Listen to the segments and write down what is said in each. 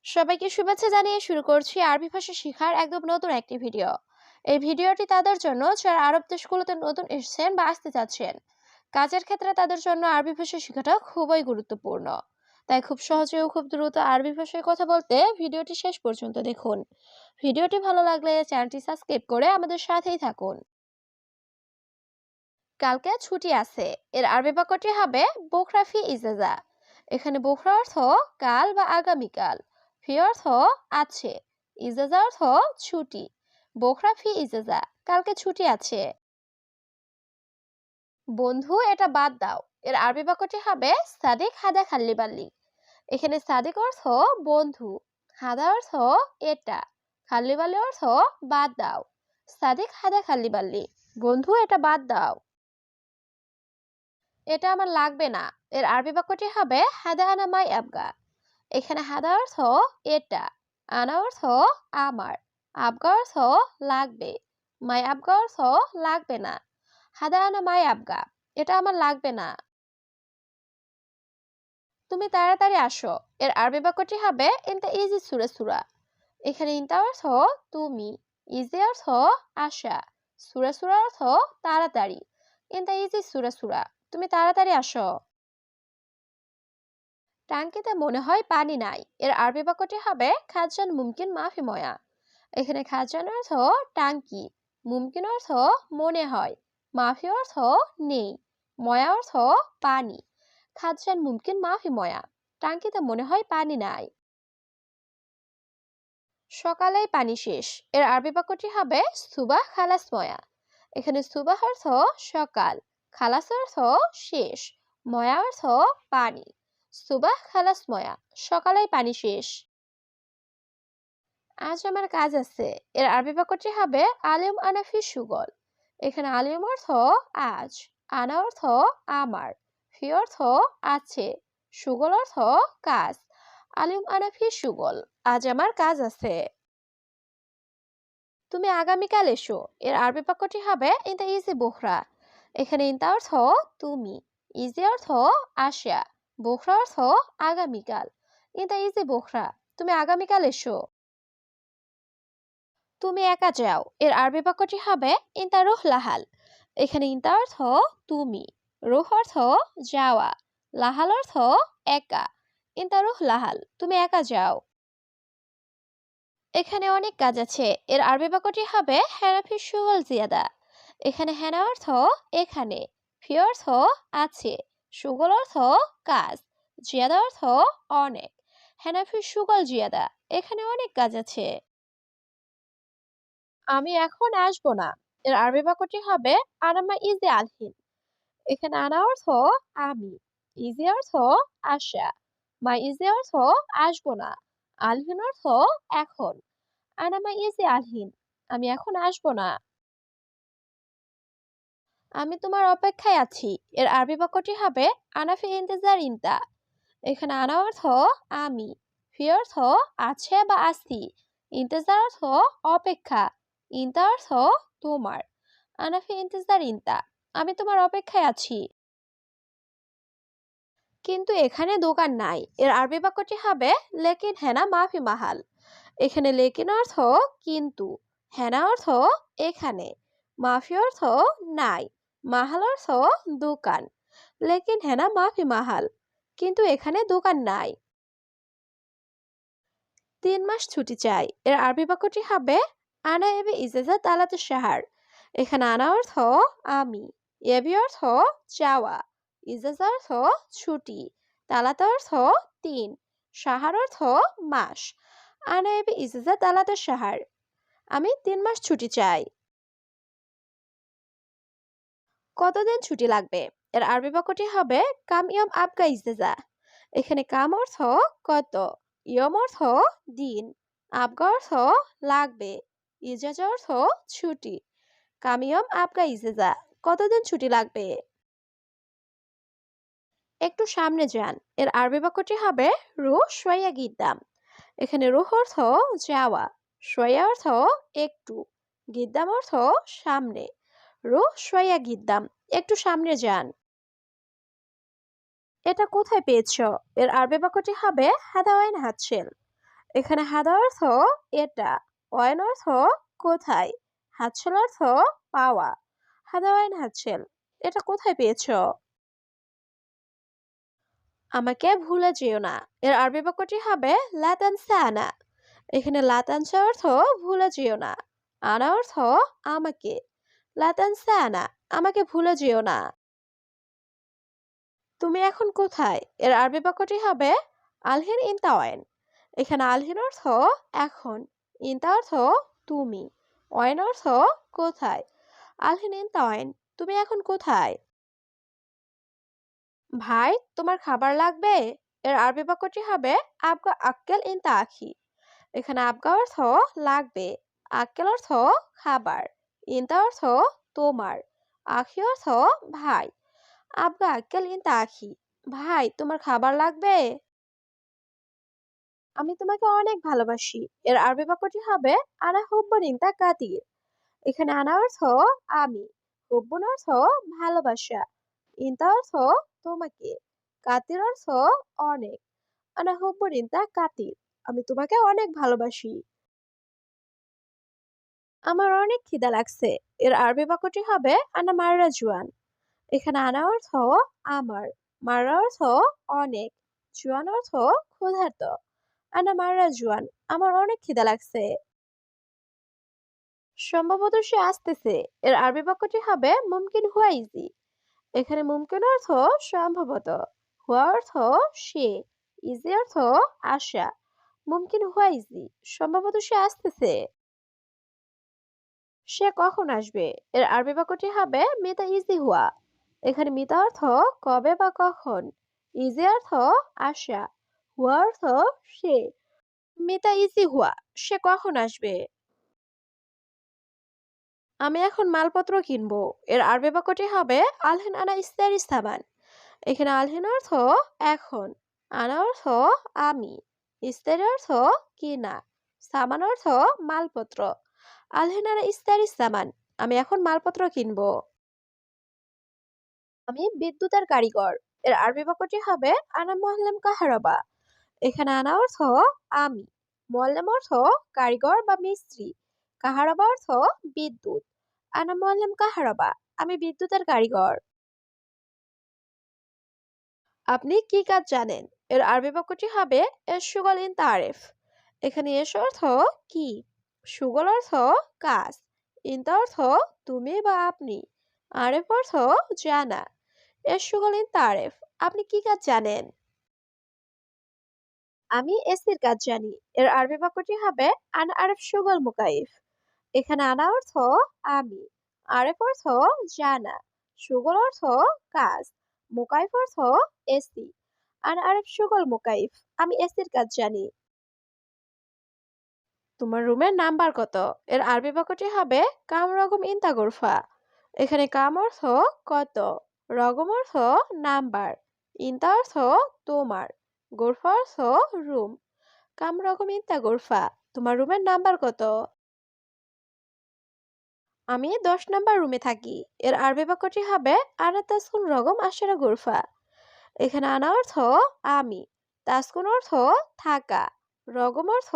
সবাইকে শুভেচ্ছা জানিয়ে শুরু করছি আরবি ভাষা শেখার একদম নতুন একটি ভিডিও। এই ভিডিওটি তাদের জন্য যারা আরব দেশগুলোতে নতুন এসেছেন বা আসতে চাচ্ছেন। কাজের ক্ষেত্রে তাদের জন্য আরবি ভাষা শেখাটা খুবই গুরুত্বপূর্ণ। তাই খুব সহজে ও খুব দ্রুত আরবি ভাষায় কথা বলতে ভিডিওটি শেষ পর্যন্ত দেখুন। ভিডিওটি ভালো লাগলে চ্যানেলটি সাবস্ক্রাইব করে আমাদের সাথেই থাকুন। কালকে ছুটি আছে, এর আরবি বাক্যটি হবে বোখরা ফি ইজাজা। এখানে বোখরা অর্থ কাল বা আগামীকাল, ফি অর্থ আছে, ইজাজা অর্থ ছুটি। বোখরা ফি ইজাজা, কালকে ছুটি আছে। বন্ধু এটা বাদ দাও, এর আরবি বাক্যটি হবে সাদিক হাদা খাল্লি বাল্লি। এখানে সাদিক অর্থ বন্ধু, হাদা অর্থ এটা, খাল্লি বাল্লি অর্থ বাদ দাও। সাদিক হাদা খাল্লি বাল্লি, বন্ধু এটা বাদ দাও। এটা আমার লাগবে না, এর আরবি বাক্যটি হবে হাদা আনা মাই আবগা। এখানে হাদা অর্থ এটা, আনা অর্থ আমার, আবগা অর্থ লাগবে, মাই আবগা অর্থ লাগবে না। হাদা আনা মাই আবগা, এটা আমার লাগবে না। তুমি তাড়াতাড়ি আসো, এর আরবি বাক্যটি হবে ইনতা ইজি সুরা সুরা। এখানে ইনতা অর্থ তুমি, ইজি অর্থ আসা, সুরা সুরা অর্থ তাড়াতাড়ি। ইনতা ইজি সুরা সুরা, তুমি তাড়াতাড়ি আসো। টাঙ্কিতে মনে হয় পানি নাই, এর আরবি বাক্যটি হবে খাজান মুমকিন মাফি ময়া। এখানে খাজান অর্থ টাঙ্কি, মুমকিন অর্থ মনে হয়, মাফি অর্থ নেই, ময়া অর্থ পানি। খাজান মুমকিন মাফি ময়া, টাঙ্কিতে মনে হয় পানি নাই। সকালেই পানি শেষ, এর আরবি বাক্যটি হবে সুবাহ খালাস ময়া। এখানে সুবাহ অর্থ সকাল, খালাস অর্থ শেষ, ময়া অর্থ পানি। সুবাহ খালাস ময়া, সকালেই পানি শেষ। আজ আমার কাজ আছে, এর আরবি বাক্যটি হবে আলিম আনাফি সুগল। এখানে আলিম অর্থ আজ, আনা অর্থ আমার, ফি অর্থ আছে, সুগল অর্থ কাজ। আলিম আনাফি সুগল, আজ আমার কাজ আছে। তুমি আগামীকাল এসো, এর আরবি বাক্যটি হবে ইনতা ইজি বোখরা। এখানে ইনতা অর্থ তুমি, ইজি অর্থ আসা, বোখরা অর্থ আগামীকাল। ইনতা ইজি বোখরা, তুমি আগামীকাল এসো। তুমি একা যাও, এর আরবি বাক্যটি হবে ইনতা রুহ লাহাল। এখানে ইনতা অর্থ তুমি, রুহ অর্থ যাওয়া, লাহাল অর্থ একা। ইনতা রুহ লাহাল, তুমি একা যাও। এখানে অনেক কাজ আছে, এর আরবি বাক্যটি হবে হেনাফি সুগল জিয়াদা। এখানে হেনা অর্থ এখানে, ফি অর্থ আছে, সুগল অর্থ কাজ, জিয়াদা অর্থ অনেক। হেনাফি সুগল জিয়াদা, এখানে অনেক কাজ আছে। আমি এখন আসবো না, এর আরবি বাক্যটি হবে আনামা ইজি আলহিন। এখানে আনা অর্থ আমি, ইজি অর্থ আসা, মা ইজি অর্থ আসবো না, আলহিন অর্থ এখন। আনামা ইজি আলহিন, আমি এখন আসবো না। আমি তোমার অপেক্ষায় আছি, এর আরবি বাক্যটি হবে আনাফি ইন্তেজার ইনতা। এখানে আনা অর্থ আমি, ফি অর্থ আছে বা আছি, ইন্তেজার অর্থ অপেক্ষা, ইনতা অর্থ তোমার। আনাফি ইন্তেজার ইনতা, আমি তোমার অপেক্ষায় আছি। কিন্তু এখানে দোকান নাই, এর আরবি বাক্যটি হবে লেকিন হেনা মাফি মাহাল। এখানে লেকিন অর্থ কিন্তু, হেনা অর্থ এখানে, মাফি অর্থ নাই, মাহাল অর্থ দোকান। লেকিন হেনা মাফি মাহাল, কিন্তু এখানে দোকান নাই। 3 মাস ছুটি চাই, এর আরবি বাক্যটি হবে আনা এবে ইজাজা তালাত শাহার। এখানে আনা অর্থ আমি, এবি অর্থ চাওয়া, ইজাজা অর্থ ছুটি, তালাত অর্থ 3, শাহার অর্থ মাস। আনা এবে ইজাজা তালাত শাহার, আমি 3 মাস ছুটি চাই। কতদিন ছুটি লাগবে, এর আরবি বাক্যটি হবে কাম ইয়ম আবগা ইজাজা। এখানে কাম অর্থ কত, ইয়ম অর্থ দিন, আবগা অর্থ লাগবে, ইজাজা অর্থ ছুটি। কাম ইয়ম আবগা ইজাজা, কতদিন ছুটি লাগবে। একটু সামনে যান, এর আরবি বাক্যটি হবে রুহ শোয়া গিদ্দাম। এখানে রুহ অর্থ যাওয়া, শোয়া অর্থ একটু, গিদ্দাম অর্থ সামনে। রুহ শোয়া গিদ্দাম, একটু সামনে যান। এটা কোথায় পেয়েছো, এর আরবি বাক্যটি হবে হাদা ওয়াইন হাতশেল। এখানে হাদা অর্থ এটা, ওয়াইন অর্থ কোথায়, হাতছেল অর্থ পাওয়া। হাদা ওয়াইন হাতছেল, এটা কোথায় পেয়েছো? আমাকে ভুলে যেও না, এর আরবি বাক্যটি হবে লা তানসানা। এখানে লা তানসা অর্থ ভুলে যেও না, আনা অর্থ আমাকে। লা তানসানা, আমাকে ভুলে যেও না। তুমি এখন কোথায়, এর আরবি বাক্যটি হবে আলহিন ইনতা ওয়াইন। এখানে আলহিন অর্থ এখন, ইনতা অর্থ তুমি, ওয়াইন অর্থ কোথায়। আলহিন ইনতা ওয়াইন, তুমি এখন কোথায়? ভাই, তোমার খাবার লাগবে, এর আরবি বাক্যটি হবে আবগা আক্কেল ইনতা আখি। এখানে আবগা অর্থ লাগবে, আক্কেল অর্থ খাবার, ইনতা অর্থ তোমার, আখি অর্থ ভাই। আবগা আক্কেল ইনতা আখি, ভাই তোমার খাবার লাগবে। আমি তোমাকে অনেক ভালোবাসি, এর আরবি বাক্যটি হবে আনা হুব্বুন ইনতা কাতির। এখানে আনা অর্থ আমি, হুব্বুন অর্থ ভালোবাসা, ইনতা অর্থ তোমাকে, কাতির অর্থ অনেক। আনা হুব্বুন ইনতা কাতির, আমি তোমাকে অনেক ভালোবাসি। আমার অনেক খিদা লাগছে, এর আরবি বাক্যটি হবে আনা মাররা জুয়ান। এখানে আনা অর্থ আমার, মাররা অর্থ অনেক, জুয়ান অর্থ ক্ষুধার্ত। আনা মাররা জুয়ান, আমার অনেক খিদা লাগছে। সম্ভবত সে আসতেছে, এর আরবি বাক্যটি হবে মুমকিন হুয়া ইজি। এখানে মুমকিন অর্থ সম্ভবত, হুয়া অর্থ সে, ইজি অর্থ আশা। মুমকিন হুয়া ইজি, সম্ভবত সে আসতেছে। সে কখন আসবে, এর আরবি বাক্যটি হবে মিতা ইজি হুয়া। এখানে মিতা অর্থ কবে বা কখন, ইজি অর্থ আশা, হুয়া অর্থ সে। মিতা ইজি হুয়া, সে কখন আসবে? আমি এখন মালপত্র কিনবো, এর আরবি বাক্যটি হবে আলহেন আনা ইস্তারি সামান। এখানে আলহেন অর্থ এখন, আনা অর্থ আমি, ইস্তারি অর্থ কিনা, সামান অর্থ মালপত্র। আলহেন আনা ইস্তারি সামান, আমি এখন মালপত্র কিনবো। আমি বিদ্যুতের কারিগর, এর আরবি বাক্যটি হবে আনা মোয়াল্লেম কাহারাবা। এখানে আনা অর্থ আমি, মোয়াল্লেম অর্থ কারিগর বা মিস্ত্রি, কাহারাবা অর্থ বিদ্যুৎ। আনা মোয়াল্লেম কাহারাবা, আমি বিদ্যুতের কারিগর। আপনি কি কাজ জানেন, এর আরবি বাক্যটি হবে এশ-শুগল ইন তারিফ। এখানে এশ অর্থ কি, শুগল অর্থ কাজ, ইনতা অর্থ তুমি বা আপনি, আরেফ অর্থ জানা। এশ-শুগল ইন তারিফ, আপনি কি কাজ জানেন? আমি এসির কাজ জানি, এর আরবি বাক্যটি হবে আন আরেফ শুগল মুকাইফ। এখানে আনা অর্থ আমি, আরেফ অর্থ জানা, শুগল অর্থ কাজ, মুকাইফ অর্থ এসি। আন আরেফ শুগল মুকাইফ, আমি এসির কাজ জানি। তোমার রুমের নাম্বার কত, এর আরবি বাক্যটি হবে কাম রকম ইনতা গোরফা। এখানে কাম অর্থ কত, রকম অর্থ নাম্বার, ইনতা অর্থ তোমার, গোরফা অর্থ রুম। কাম রকম ইনতা গোরফা, তোমার রুমের নাম্বার কত? আমি 10 নম্বর রুমে থাকি, এর আরবি বাক্যটি হবে আনা তাসকুন রগম আশারা গোরফা। এখানে আনা অর্থ আমি, তাসকুন অর্থ থাকা, রগম অর্থ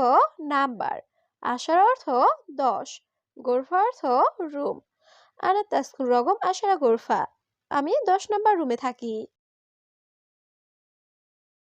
নাম্বার, আশার অর্থ 10, গোরফা অর্থ রুম। আনা তাসকুন রগম আশারা গোরফা, আমি 10 নম্বর রুমে থাকি।